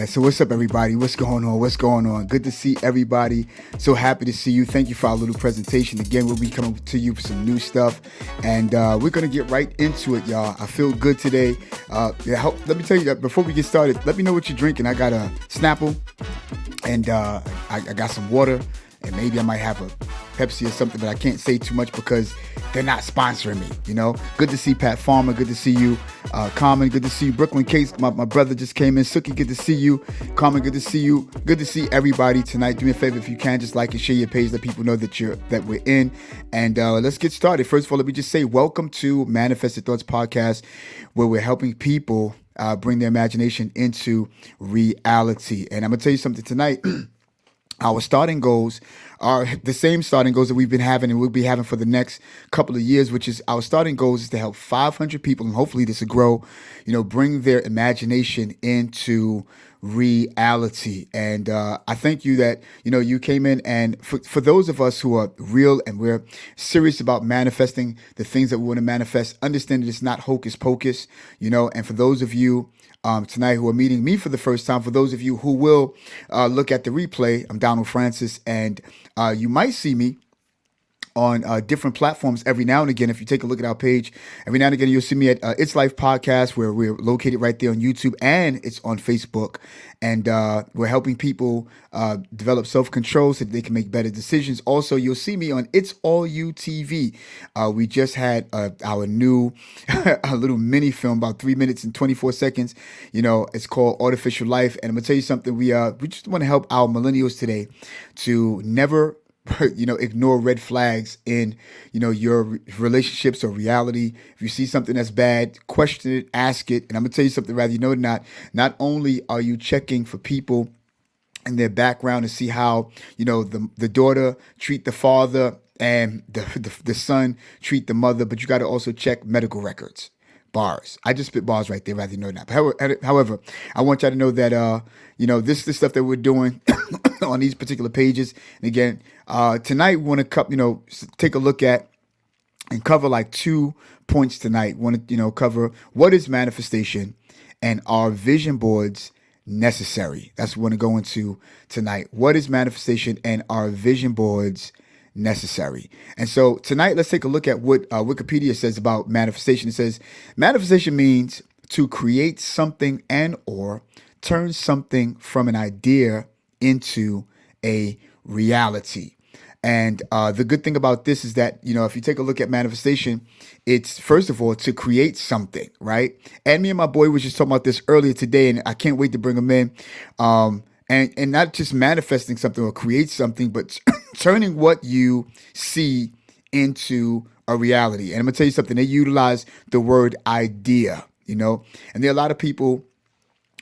So what's up, everybody? What's going on? What's going on? Good to see everybody. So happy to see you. Thank you for our little presentation. Again, we'll be coming to you for some new stuff, and we're gonna get right into it, y'all. I feel good today. Let me tell you that before we get started. Let me know what you're drinking. I got a Snapple, and I got some water, and maybe I might have a Pepsi or something, but I can't say too much because they're not sponsoring me, you know. Good to see Pat Farmer. Good to see you. Carmen, good to see you. Brooklyn Case, my brother just came in. Suki, good to see you. Carmen, good to see you. Good to see everybody tonight. Do me a favor if you can, just like and share your page. Let people know that we're in. And let's get started. First of all, let me just say welcome to Manifested Thoughts Podcast, where we're helping people bring their imagination into reality. And I'm gonna tell you something tonight. Our starting goals are the same starting goals that we've been having and we'll be having for the next couple of years, which is our starting goals is to help 500 people, and hopefully this will grow, bring their imagination into reality. And I thank you that, you came in, and for those of us who are real and we're serious about manifesting the things that we want to manifest, understand that it's not hocus pocus, and for those of you tonight who are meeting me for the first time, for those of you who will look at the replay, I'm Donald Francis, and you might see me on different platforms every now and again. If you take a look at our page, every now and again, you'll see me at It's Life Podcast, where we're located right there on YouTube, and it's on Facebook. And we're helping people develop self-control so that they can make better decisions. Also, you'll see me on It's All You TV. We just had our new a little mini film, about 3 minutes and 24 seconds. It's called Artificial Life. And I'm going to tell you something. We just want to help our millennials today to never ignore red flags in, your relationships or reality. If you see something that's bad, question it, ask it. And I'm gonna tell you something, rather you know it or not only are you checking for people and their background to see how, the daughter treat the father and the son treat the mother, but you got to also check medical records. Bars. I just spit bars right there, rather you know it or not. However, I want y'all to know that, this is the stuff that we're doing on these particular pages. And again, tonight we want to take a look at and cover like 2 points tonight. Want to cover what is manifestation and are vision boards necessary. That's what we want to go into tonight. What is manifestation and are vision boards necessary? And so tonight, let's take a look at what Wikipedia says about manifestation. It says manifestation means to create something and or turn something from an idea into a reality. And the good thing about this is that, if you take a look at manifestation, it's first of all to create something, right? And me and my boy was just talking about this earlier today, and I can't wait to bring him in. And not just manifesting something or create something, but turning what you see into a reality. And I'm gonna tell you something. They utilize the word idea, and there are a lot of people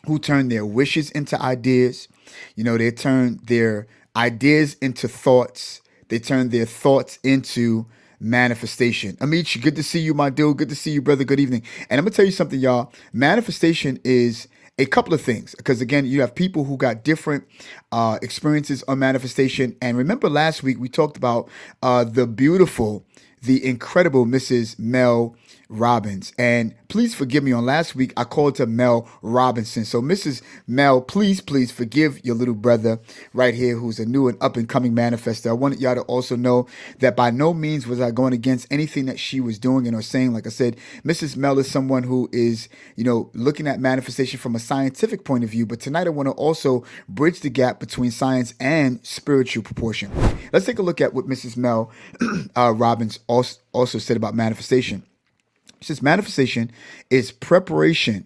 who turn their wishes into ideas. They turn their ideas into thoughts. They turn their thoughts into manifestation. Amici, good to see you, my dude. Good to see you, brother. Good evening. And I'm gonna tell you something, y'all. Manifestation is a couple of things, because again, you have people who got different experiences on manifestation. And remember last week we talked about the incredible Mrs. Mel Robbins. And please forgive me, on last week I called her Mel Robinson. So Mrs. Mel, please forgive your little brother right here who's a new and up and coming manifester. I wanted y'all to also know that by no means was I going against anything that she was doing and or saying. Like I said, Mrs. Mel is someone who is, looking at manifestation from a scientific point of view. But tonight I want to also bridge the gap between science and spiritual proportion. Let's take a look at what Mrs. Mel Robbins also said about manifestation. She says manifestation is preparation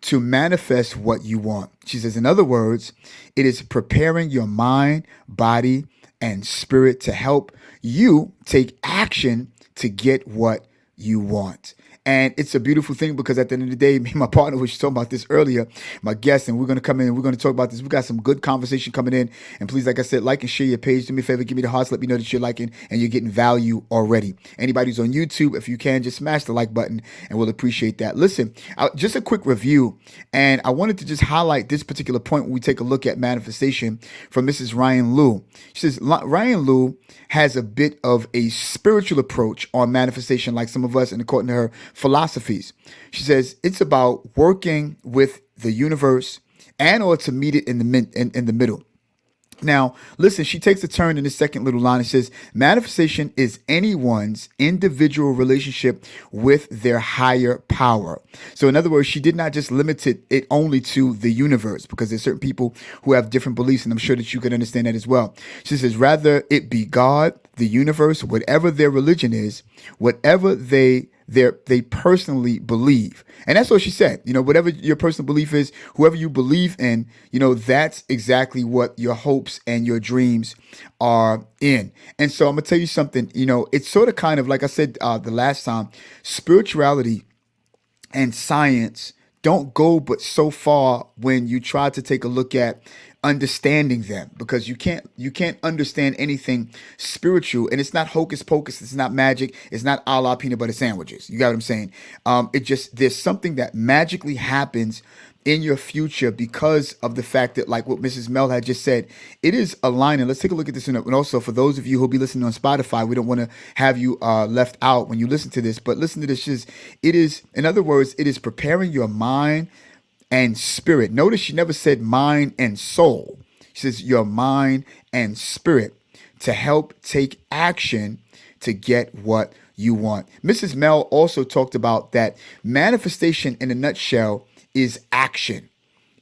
to manifest what you want. She says, in other words, it is preparing your mind, body, and spirit to help you take action to get what you want. And it's a beautiful thing, because at the end of the day, me and my partner was talking about this earlier, my guest, and we're going to come in and we're going to talk about this. We got some good conversation coming in. And please, like I said, like and share your page. Do me a favor, give me the hearts. Let me know that you're liking and you're getting value already. Anybody who's on YouTube, if you can, just smash the like button and we'll appreciate that. Listen, just a quick review. And I wanted to just highlight this particular point when we take a look at manifestation from Mrs. Ryan Liu. She says, Ryan Liu has a bit of a spiritual approach on manifestation, like some of us, and according to her philosophies. She says it's about working with the universe and or to meet it in the middle. Now, listen, she takes a turn in the second little line. It says, manifestation is anyone's individual relationship with their higher power. So, in other words, she did not just limit it only to the universe, because there's certain people who have different beliefs, and I'm sure that you could understand that as well. She says, rather it be God, the universe, whatever their religion is, whatever they personally believe. And that's what she said. Whatever your personal belief is, whoever you believe in, that's exactly what your hopes and your dreams are in. And so I'm gonna tell you something. It's sort of kind of like I said the last time. Spirituality and science don't go but so far when you try to take a look at understanding them, because you can't understand anything spiritual, and it's not hocus pocus, it's not magic, it's not a la peanut butter sandwiches. You got what I'm saying? It just, there's something that magically happens in your future because of the fact that, like what Mrs. Mel had just said, it is aligning. Let's take a look at this. And also, for those of you who'll be listening on Spotify, we don't want to have you left out when you listen to this, but listen to this. It is, in other words, it is preparing your mind and spirit. Notice she never said mind and soul. She says your mind and spirit to help take action to get what you want. Mrs. Mel also talked about that manifestation in a nutshell is action,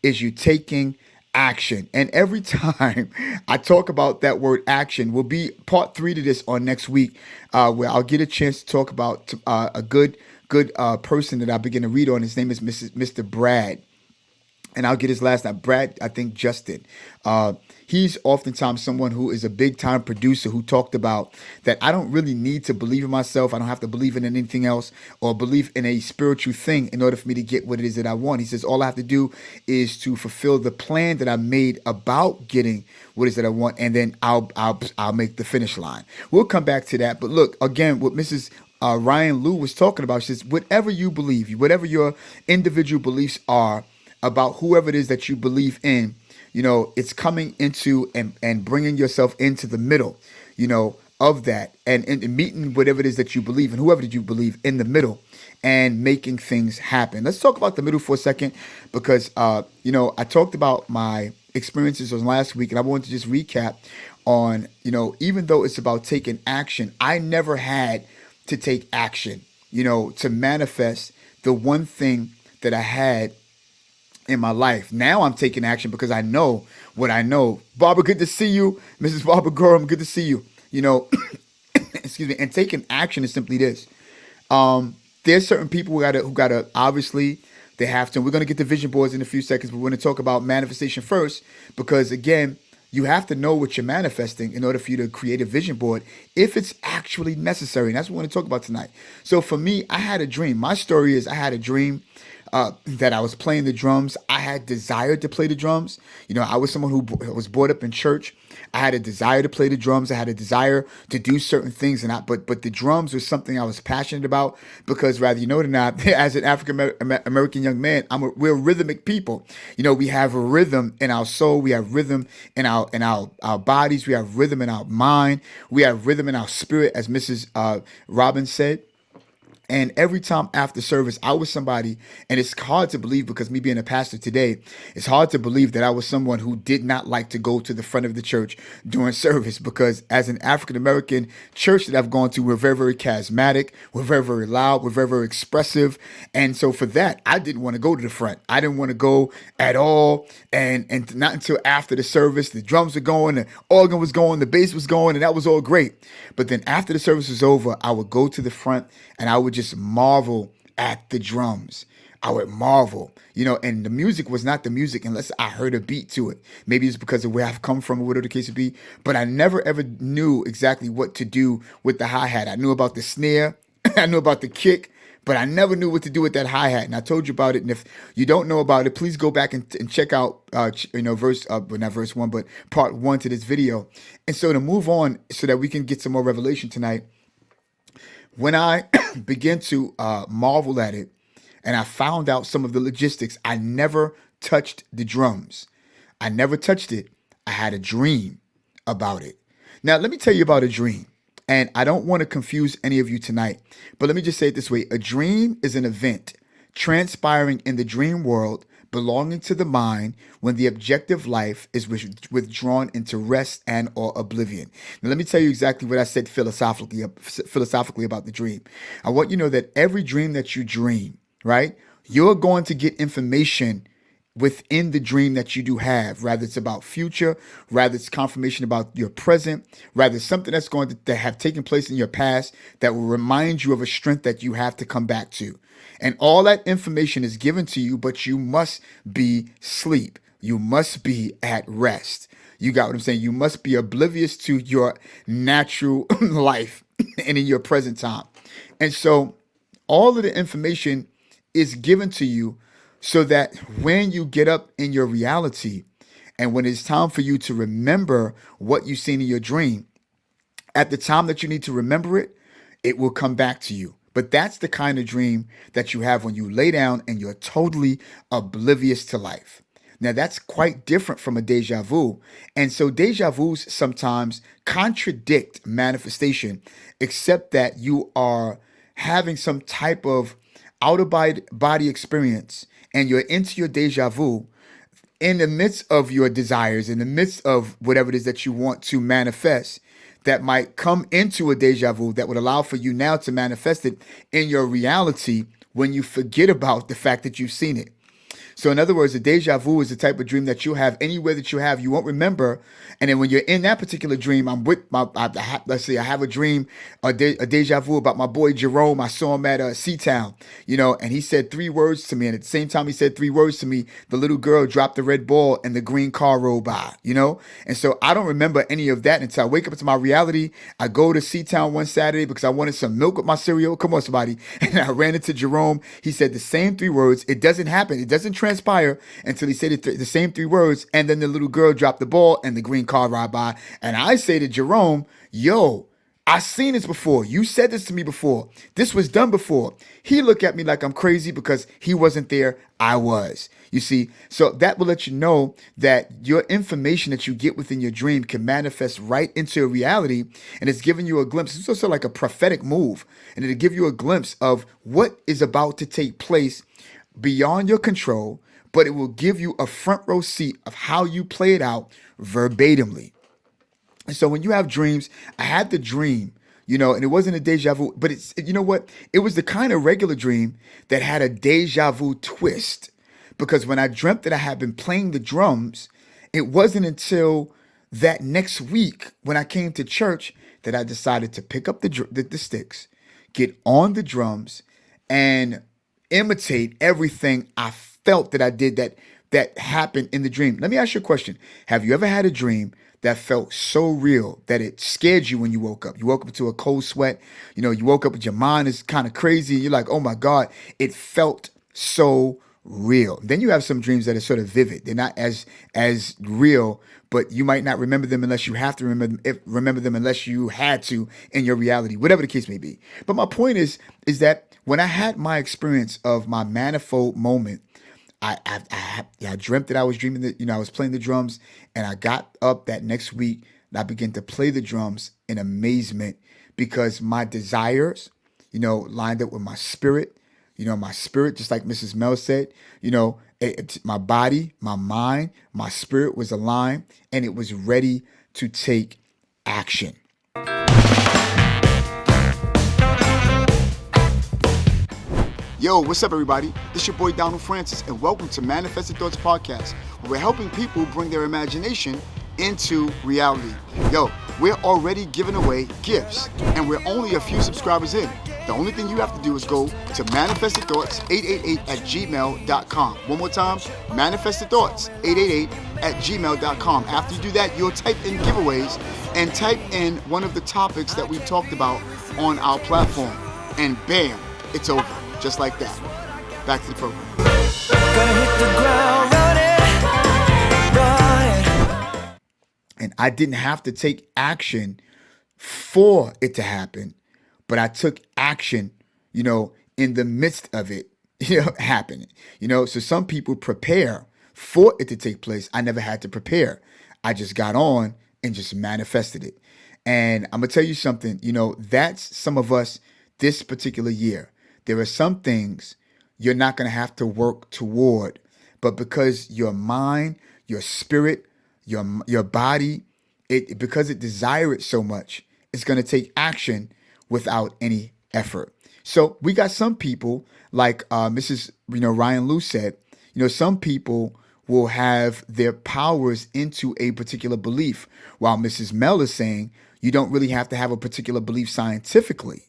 is you taking action. And every time I talk about that word action, will be part 3 to this on next week, where I'll get a chance to talk about a good person that I begin to read on. His name is Mr. Brad. And I'll get his last name, Brad, I think Justin. He's oftentimes someone who is a big time producer who talked about that I don't really need to believe in myself. I don't have to believe in anything else or believe in a spiritual thing in order for me to get what it is that I want. He says, all I have to do is to fulfill the plan that I made about getting what it is that I want. And then I'll make the finish line. We'll come back to that. But look, again, what Mrs. Ryan Lou was talking about, she says, whatever you believe, whatever your individual beliefs are, about whoever it is that you believe in, it's coming into and bringing yourself into the middle, of that, and meeting whatever it is that you believe in, whoever did you believe in the middle, and making things happen. Let's talk about the middle for a second, because, I talked about my experiences on last week, and I wanted to just recap on, even though it's about taking action, I never had to take action, to manifest the one thing that I had in my life. Now I'm taking action because I know what I know. Barbara, good to see you. Mrs. Barbara Gorham, good to see you. Excuse me. And taking action is simply this. There's certain people who gotta obviously they have to. We're gonna get to vision boards in a few seconds, but we're gonna talk about manifestation first, because again, you have to know what you're manifesting in order for you to create a vision board if it's actually necessary. And that's what we're going to talk about tonight. So for me, I had a dream. My story is I had a dream that I was playing the drums. I had desired to play the drums. I was someone who was brought up in church. I had a desire to play the drums. I had a desire to do certain things, but the drums was something I was passionate about, because rather you know it or not, as an African American young man, we're rhythmic people. We have a rhythm in our soul. We have rhythm in our bodies. We have rhythm in our mind. We have rhythm in our spirit, as Mrs. Robbins said. And every time after service, I was somebody, and it's hard to believe, because me being a pastor today, it's hard to believe that I was someone who did not like to go to the front of the church during service, because as an African-American church that I've gone to, we're very, very charismatic. We're very, very loud. We're very, very expressive. And so for that, I didn't want to go to the front. I didn't want to go at all. And not until after the service, the drums were going, the organ was going, the bass was going, and that was all great. But then after the service was over, I would go to the front and I would just marvel at the drums. I would marvel, and the music was not the music unless I heard a beat to it. Maybe it's because of where I've come from or whatever the case would be, but I never ever knew exactly what to do with the hi-hat. I knew about the snare, I knew about the kick, but I never knew what to do with that hi-hat. And I told you about it. And if you don't know about it, please go back and check out, not verse 1, but part 1 to this video. And so to move on so that we can get some more revelation tonight, when I began to marvel at it, and I found out some of the logistics, I never touched the drums. I never touched it. I had a dream about it. Now, let me tell you about a dream. And I don't want to confuse any of you tonight, but let me just say it this way. A dream is an event transpiring in the dream world belonging to the mind when the objective life is withdrawn into rest and or oblivion. Now, let me tell you exactly what I said philosophically about the dream. I want you to know that every dream that you dream, right, you're going to get information within the dream that you do have, rather it's about future, rather it's confirmation about your present, rather it's something that's going to have taken place in your past that will remind you of a strength that you have to come back to. And all that information is given to you, but you must be asleep. You must be at rest. You got what I'm saying? You must be oblivious to your natural life and in your present time. And so all of the information is given to you so that when you get up in your reality and when it's time for you to remember what you've seen in your dream, at the time that you need to remember it, it will come back to you. But that's the kind of dream that you have when you lay down and you're totally oblivious to life. Now, that's quite different from a deja vu. And so deja vus sometimes contradict manifestation, except that you are having some type of out of body experience and you're into your deja vu in the midst of your desires, in the midst of whatever it is that you want to manifest, that might come into a deja vu that would allow for you now to manifest it in your reality when you forget about the fact that you've seen it. So in other words, a deja vu is the type of dream that you have anywhere that you have, you won't remember. And then when you're in that particular dream, I'm with let's say I have a dream, a deja vu about my boy Jerome. I saw him at C-Town, and he said 3 words to me. And at the same time he said 3 words to me, the little girl dropped the red ball and the green car rolled by, And so I don't remember any of that until I wake up into my reality. I go to C-Town one Saturday because I wanted some milk with my cereal. Come on, somebody. And I ran into Jerome. He said the same 3 words. It doesn't happen. It doesn't transpire until he said the same 3 words, and then the little girl dropped the ball and the green car ride by. And I say to Jerome, yo, I seen this before. You said this to me before. This was done before. He looked at me like I'm crazy because he wasn't there. I was. You see, so that will let you know that your information that you get within your dream can manifest right into a reality, and it's giving you a glimpse. It's also like a prophetic move, and it'll give you a glimpse of what is about to take place beyond your control, but it will give you a front row seat of how you play it out verbatimly. And so when you have dreams, I had the dream, and it wasn't a deja vu, but it's, you know what? It was the kind of regular dream that had a deja vu twist. Because when I dreamt that I had been playing the drums, it wasn't until that next week when I came to church that I decided to pick up the sticks, get on the drums, and imitate everything I felt that I did that happened in the dream. Let me ask you a question. Have you ever had a dream that felt so real that it scared you when you woke up? You woke up to a cold sweat. You woke up with your mind is kind of crazy. You're like, oh my God, it felt so real. Then you have some dreams that are sort of vivid. They're not as real, but you might not remember them unless you have to remember them unless you had to in your reality, whatever the case may be. But my point is that when I had my experience of my manifold moment, I dreamt that I was dreaming that, I was playing the drums, and I got up that next week and I began to play the drums in amazement because my desires, lined up with my spirit. My spirit, just like Mrs. Mel said, my body, my mind, my spirit was aligned, and it was ready to take action. Yo, what's up, everybody? This your boy Donald Francis, and welcome to Manifested Thoughts Podcast, where we're helping people bring their imagination into reality. Yo, we're already giving away gifts, and we're only a few subscribers in. The only thing you have to do is go to manifestedthoughts888@gmail.com. One more time, manifestedthoughts888@gmail.com. After you do that, you'll type in giveaways and type in one of the topics that we talked about on our platform. And bam, it's over. Just like that. Back to the program. Gonna hit the ground running. And I didn't have to take action for it to happen, but I took action, in the midst of it, happening. So some people prepare for it to take place. I never had to prepare. I just got on and just manifested it. And I'm gonna tell you something, that's some of us this particular year. There are some things you're not going to have to work toward, but because your mind, your spirit, your body, because it desire it so much, it's going to take action without any effort. So we got some people like Mrs. Ryan Lou said. Some people will have their powers into a particular belief, while Mrs. Mel is saying you don't really have to have a particular belief scientifically,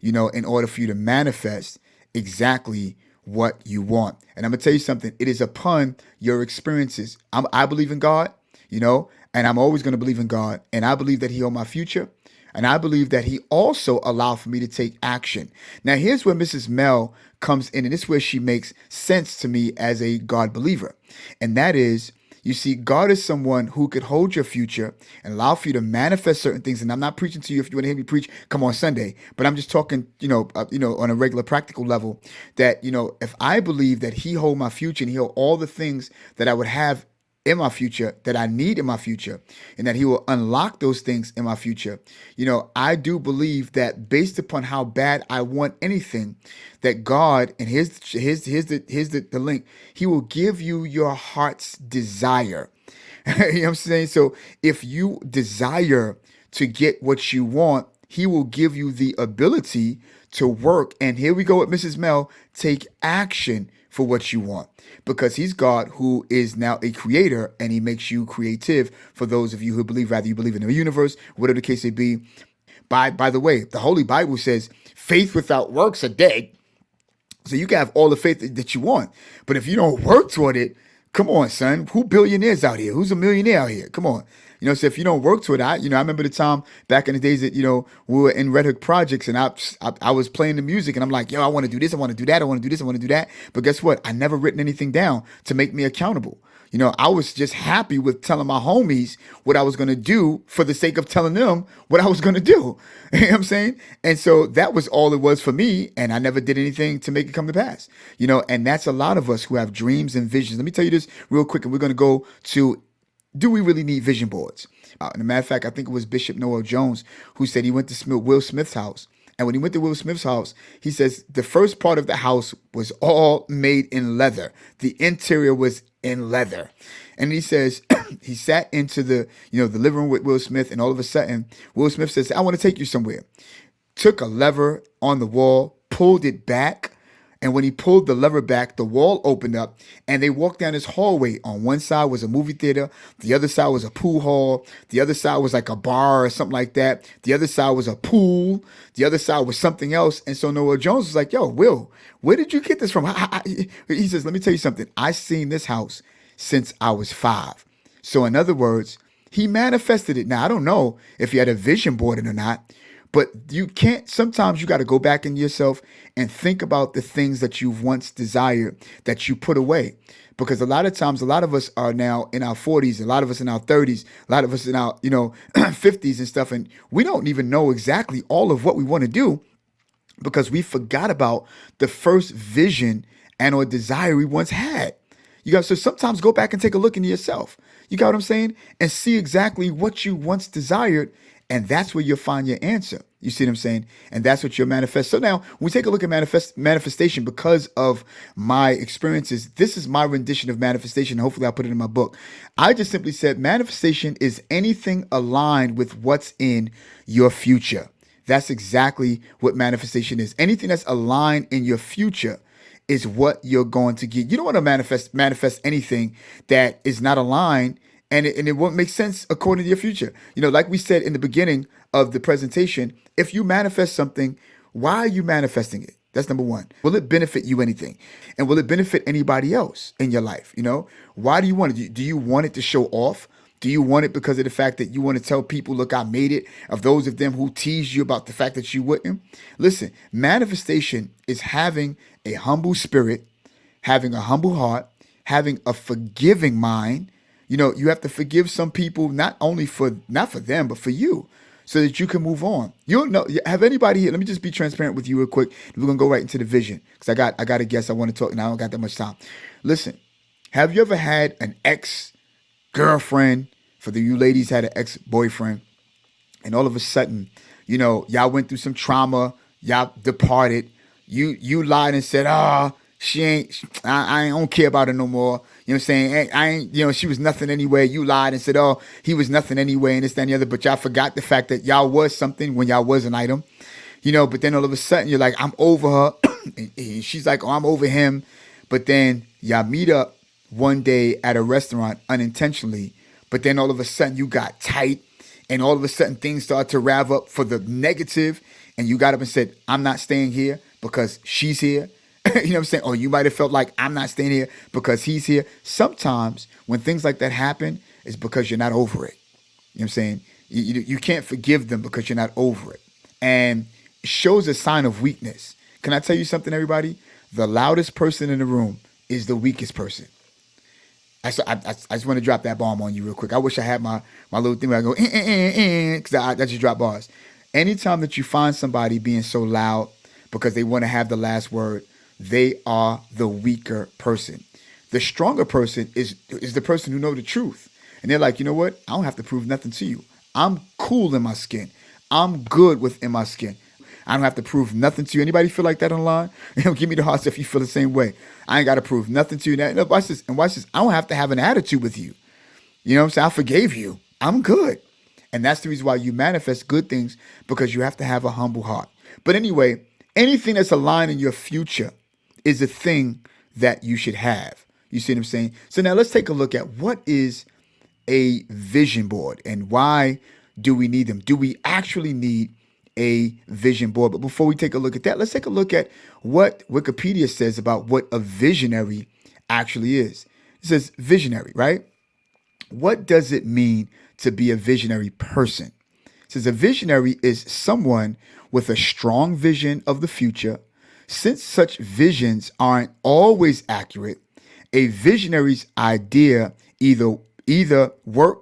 in order for you to manifest exactly what you want. And I'm gonna tell you something. It is upon your experiences. I believe in God, and I'm always gonna believe in God, and I believe that He owns my future. And I believe that He also allowed for me to take action. Now, here's where Mrs. Mel comes in, and this is where she makes sense to me as a God believer. And that is, you see, God is someone who could hold your future and allow for you to manifest certain things. And I'm not preaching to you. If you want to hear me preach, come on Sunday. But I'm just talking, on a regular practical level, that, if I believe that He hold my future and He hold all the things that I would have in my future, that I need in my future, and that He will unlock those things in my future. I do believe that based upon how bad I want anything, that God, and here's the link, He will give you your heart's desire. You know what I'm saying? So if you desire to get what you want, He will give you the ability to work. And here we go with Mrs. Mel, take action for what you want, because He's God who is now a creator, and He makes you creative. For those of you who believe, rather you believe in the universe, whatever the case may be. By the way, the Holy Bible says faith without works are dead. So you can have all the faith that you want, but if you don't work toward it, come on, son. Who billionaires out here? Who's a millionaire out here? Come on. So if you don't work to it, I remember the time back in the days that, we were in Red Hook Projects, and I was playing the music, and I'm like, yo, I want to do this, I want to do that, I want to do this, I want to do that. But guess what? I never written anything down to make me accountable. I was just happy with telling my homies what I was going to do for the sake of telling them what I was going to do. You know what I'm saying? And so that was all it was for me. And I never did anything to make it come to pass, and that's a lot of us who have dreams and visions. Let me tell you this real quick, and we're going to go to, do we really need vision boards? As a matter of fact, I think it was Bishop Noel Jones who said he went to Will Smith's house. And when he went to Will Smith's house, he says the first part of the house was all made in leather. The interior was in leather. And he says he sat into the living room with Will Smith, and all of a sudden Will Smith says, I want to take you somewhere. Took a lever on the wall, pulled it back. And when he pulled the lever back, the wall opened up, and they walked down this hallway. On one side was a movie theater. The other side was a pool hall. The other side was like a bar or something like that. The other side was a pool. The other side was something else. And so Noel Jones was like, yo, Will, where did you get this from? He says, let me tell you something. I seen this house since I was 5. So in other words, he manifested it. Now, I don't know if he had a vision board or not, but you can't, sometimes you got to go back in yourself and think about the things that you've once desired that you put away. Because a lot of times, a lot of us are now in our 40s, a lot of us in our 30s, a lot of us in our, 50s and stuff. And we don't even know exactly all of what we want to do, because we forgot about the first vision and or desire we once had. So sometimes go back and take a look into yourself. You got what I'm saying? And see exactly what you once desired. And that's where you'll find your answer. You see what I'm saying? And that's what you'll manifest. So now when we take a look at manifestation, because of my experiences, this is my rendition of manifestation. Hopefully I'll put it in my book. I just simply said manifestation is anything aligned with what's in your future. That's exactly what manifestation is. Anything that's aligned in your future is what you're going to get. You don't want to manifest anything that is not aligned, and it won't make sense according to your future. Like we said in the beginning of the presentation, if you manifest something, why are you manifesting it? That's number one. Will it benefit you anything? And will it benefit anybody else in your life? Why do you want it? Do you want it to show off? Do you want it because of the fact that you want to tell people, look, I made it, of those of them who tease you about the fact that you wouldn't? Listen, manifestation is having a humble spirit, having a humble heart, having a forgiving mind. You have to forgive some people, not for them, but for you, so that you can move on. You'll know. Have anybody here? Let me just be transparent with you real quick. We're gonna go right into the vision, because I got a guest I want to talk, and I don't got that much time. Listen, have you ever had an ex-girlfriend? For you ladies had an ex-boyfriend, and all of a sudden, y'all went through some trauma. Y'all departed. You lied and said, She ain't. I don't care about her no more. You know what I'm saying? I ain't. She was nothing anyway. You lied and said, oh, he was nothing anyway, and this, that, and the other. But y'all forgot the fact that y'all was something when y'all was an item. But then all of a sudden you're like, I'm over her. And she's like, oh, I'm over him. But then y'all meet up one day at a restaurant unintentionally. But then all of a sudden you got tight, and all of a sudden things start to rev up for the negative, and you got up and said, I'm not staying here because she's here. You know what I'm saying? Or you might have felt like I'm not staying here because he's here. Sometimes when things like that happen, it's because you're not over it. You know what I'm saying? You can't forgive them because you're not over it. And it shows a sign of weakness. Can I tell you something, everybody? The loudest person in the room is the weakest person. I just want to drop that bomb on you real quick. I wish I had my little thing where I go, because I just drop bars. Anytime that you find somebody being so loud because they want to have the last word, they are the weaker person. The stronger person is the person who know the truth. And they're like, you know what? I don't have to prove nothing to you. I'm cool in my skin. I'm good within my skin. I don't have to prove nothing to you. Anybody feel like that online? Give me the hearts if you feel the same way. I ain't got to prove nothing to you. No, watch this. And watch this. I don't have to have an attitude with you. You know what I'm saying? I forgave you. I'm good. And that's the reason why you manifest good things, because you have to have a humble heart. But anyway, anything that's aligned in your future is a thing that you should have. You see what I'm saying? So now let's take a look at what is a vision board and why do we need them? Do we actually need a vision board? But before we take a look at that, let's take a look at what Wikipedia says about what a visionary actually is. It says visionary, right? What does it mean to be a visionary person? It says a visionary is someone with a strong vision of the future. Since such visions aren't always accurate, a visionary's idea either work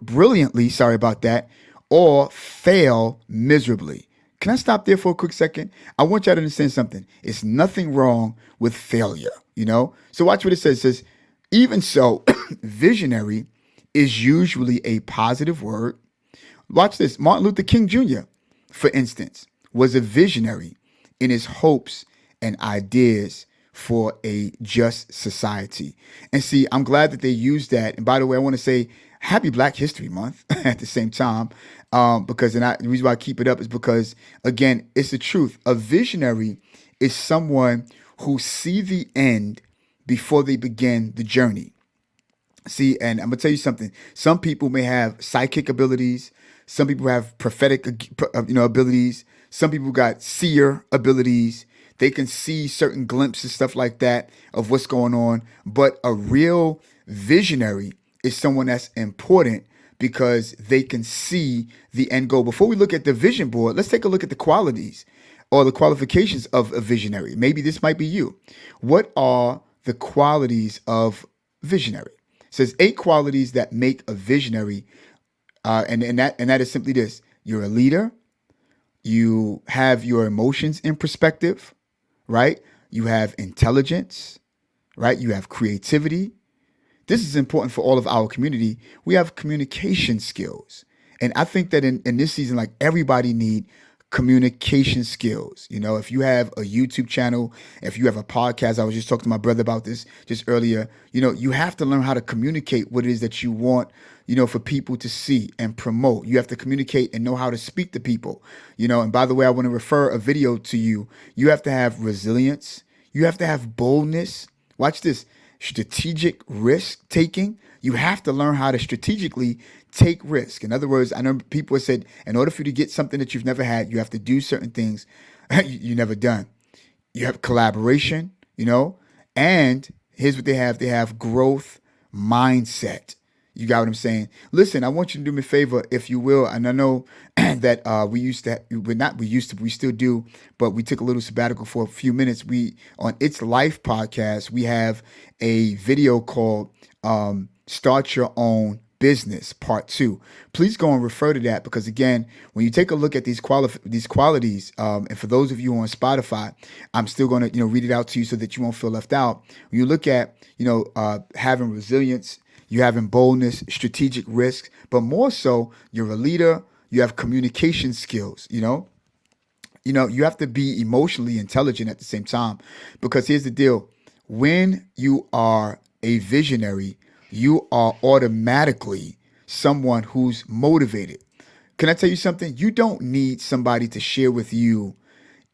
brilliantly, sorry about that, or fail miserably. Can I stop there for a quick second? I want y'all to understand something. It's nothing wrong with failure, So watch what it says. It says, even so, visionary is usually a positive word. Watch this. Martin Luther King Jr., for instance, was a visionary in his hopes and ideas for a just society. And see, I'm glad that they used that. And by the way, I want to say happy Black History Month at the same time, because the reason why I keep it up is because, again, it's the truth. A visionary is someone who see the end before they begin the journey. See, and I'm gonna tell you something. Some people may have psychic abilities. Some people have prophetic, abilities. Some people got seer abilities. They can see certain glimpses, stuff like that, of what's going on. But a real visionary is someone that's important because they can see the end goal. Before we look at the vision board, let's take a look at the qualities or the qualifications of a visionary. Maybe this might be you. What are the qualities of visionary? It says 8 qualities that make a visionary, and that is simply this: you're a leader, you have your emotions in perspective, right? You have intelligence, right? You have creativity. This is important for all of our community. We have communication skills. And I think that in this season, like, everybody need communication skills. If you have a YouTube channel, if you have a podcast, I was just talking to my brother about this just earlier, you have to learn how to communicate what it is that you want, for people to see and promote. You have to communicate and know how to speak to people, and by the way, I want to refer a video to you. You have to have resilience. You have to have boldness. Watch this. Strategic risk taking. You have to learn how to strategically take risk. In other words, I know people have said, in order for you to get something that you've never had, you have to do certain things you never done. You have collaboration, and here's what they have. They have growth mindset. You got what I'm saying? Listen, I want you to do me a favor, if you will. And I know that we still do, but we took a little sabbatical for a few minutes. On It's Life podcast, we have a video called Start Your Own Business Part 2. Please go and refer to that, because again, when you take a look at these qualities, and for those of you on Spotify, I'm still going to read it out to you so that you won't feel left out. When you look at having resilience, you having boldness, strategic risks, but more so, you're a leader. You have communication skills. You have to be emotionally intelligent at the same time, because here's the deal. When you are a visionary, you are automatically someone who's motivated. Can I tell you something? You don't need somebody to share with you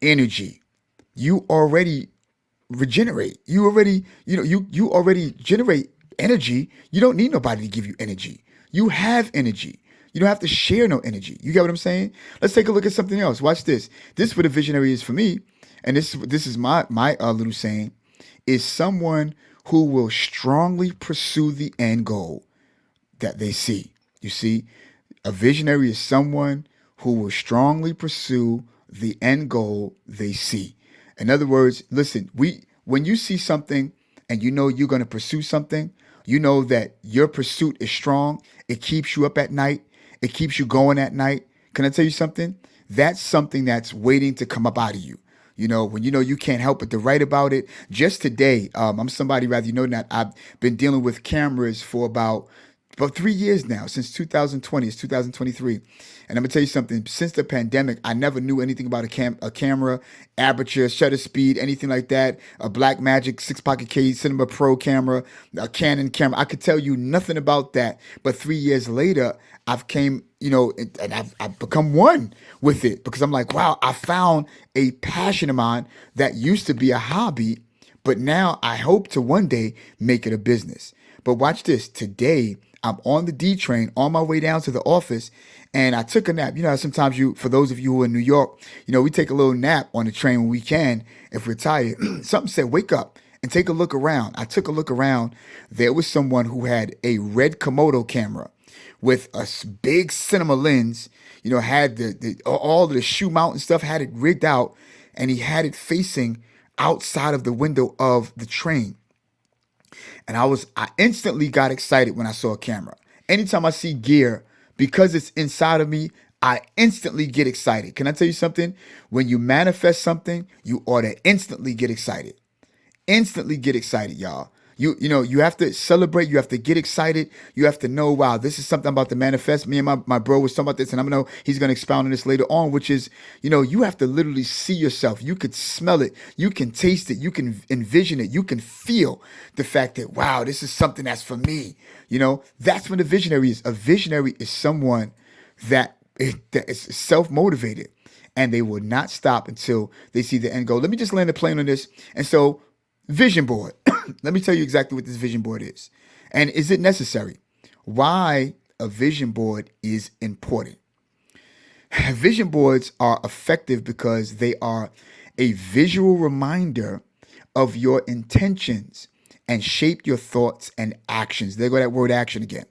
energy. You already regenerate. You already generate energy. You don't need nobody to give you energy. You have energy. You don't have to share no energy. You get what I'm saying? Let's take a look at something else. Watch this. This is what a visionary is for me, and this is my little saying, is someone who will strongly pursue the end goal that they see. You see, a visionary is someone who will strongly pursue the end goal they see. In other words, listen, when you see something and you know you're going to pursue something, you know that your pursuit is strong. It keeps you up at night. It keeps you going at night. Can I tell you something? That's something that's waiting to come up out of you. When you know you can't help but to write about it. Just today, I'm somebody, rather, that I've been dealing with cameras for about 3 years now, since 2020. It's 2023. And I'm going to tell you something. Since the pandemic, I never knew anything about a camera, aperture, shutter speed, anything like that. A Blackmagic 6-pocket K Cinema Pro camera, a Canon camera. I could tell you nothing about that. But 3 years later, I've came, and I've become one with it, because I'm like, wow, I found a passion of mine that used to be a hobby, but now I hope to one day make it a business. But watch this. Today, I'm on the D train on my way down to the office, and I took a nap. Sometimes for those of you who are in New York, we take a little nap on the train when we can if we're tired. Something said, wake up and take a look around. I took a look around. There was someone who had a red Komodo camera with a big cinema lens, had all of the shoe mount and stuff, had it rigged out, and he had it facing outside of the window of the train. And I instantly got excited when I saw a camera. Anytime I see gear, because it's inside of me, I instantly get excited. Can I tell you something? When you manifest something, you ought to instantly get excited. Instantly get excited, y'all. You have to celebrate. You have to get excited. You have to know, wow, this is something I'm about to manifest. Me and my bro was talking about this, and I'm going to know he's going to expound on this later on, which is, you have to literally see yourself. You could smell it. You can taste it. You can envision it. You can feel the fact that, wow, this is something that's for me. That's what a visionary is. A visionary is someone that is self-motivated, and they will not stop until they see the end goal. Let me just land the plane on this. And so, vision board. Let me tell you exactly what this vision board is. And is it necessary? Why a vision board is important. Vision boards are effective because they are a visual reminder of your intentions and shape your thoughts and actions. There go that word action again.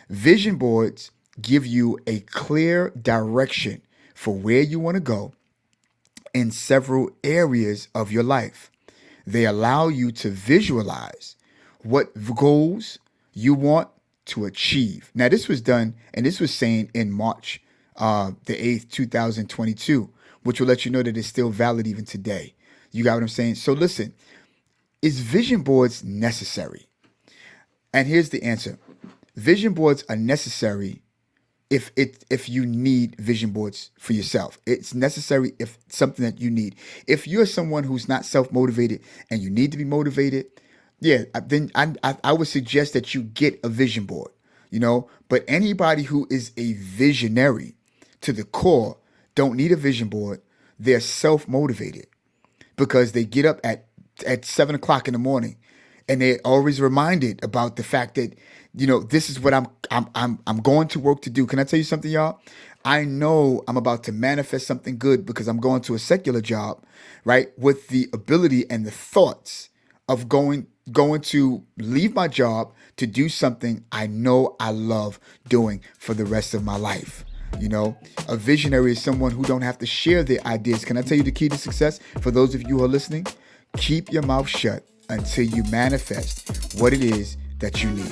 Vision boards give you a clear direction for where you want to go in several areas of your life. They allow you to visualize what goals you want to achieve. Now, this was done, and this was saying in March the 8th, 2022, which will let you know that it's still valid even today. You got what I'm saying? So listen, is vision boards necessary? And here's the answer. Vision boards are necessary if you need vision boards for yourself. It's necessary if something that you need. If you're someone who's not self-motivated and you need to be motivated, then I would suggest that you get a vision board, But anybody who is a visionary to the core don't need a vision board. They're self-motivated because they get up at 7 o'clock in the morning, and they're always reminded about the fact that, this is what I'm going to work to do. Can I tell you something, y'all? I know I'm about to manifest something good because I'm going to a secular job, right? With the ability and the thoughts of going to leave my job to do something I know I love doing for the rest of my life. A visionary is someone who don't have to share their ideas. Can I tell you the key to success for those of you who are listening? Keep your mouth shut until you manifest what it is that you need.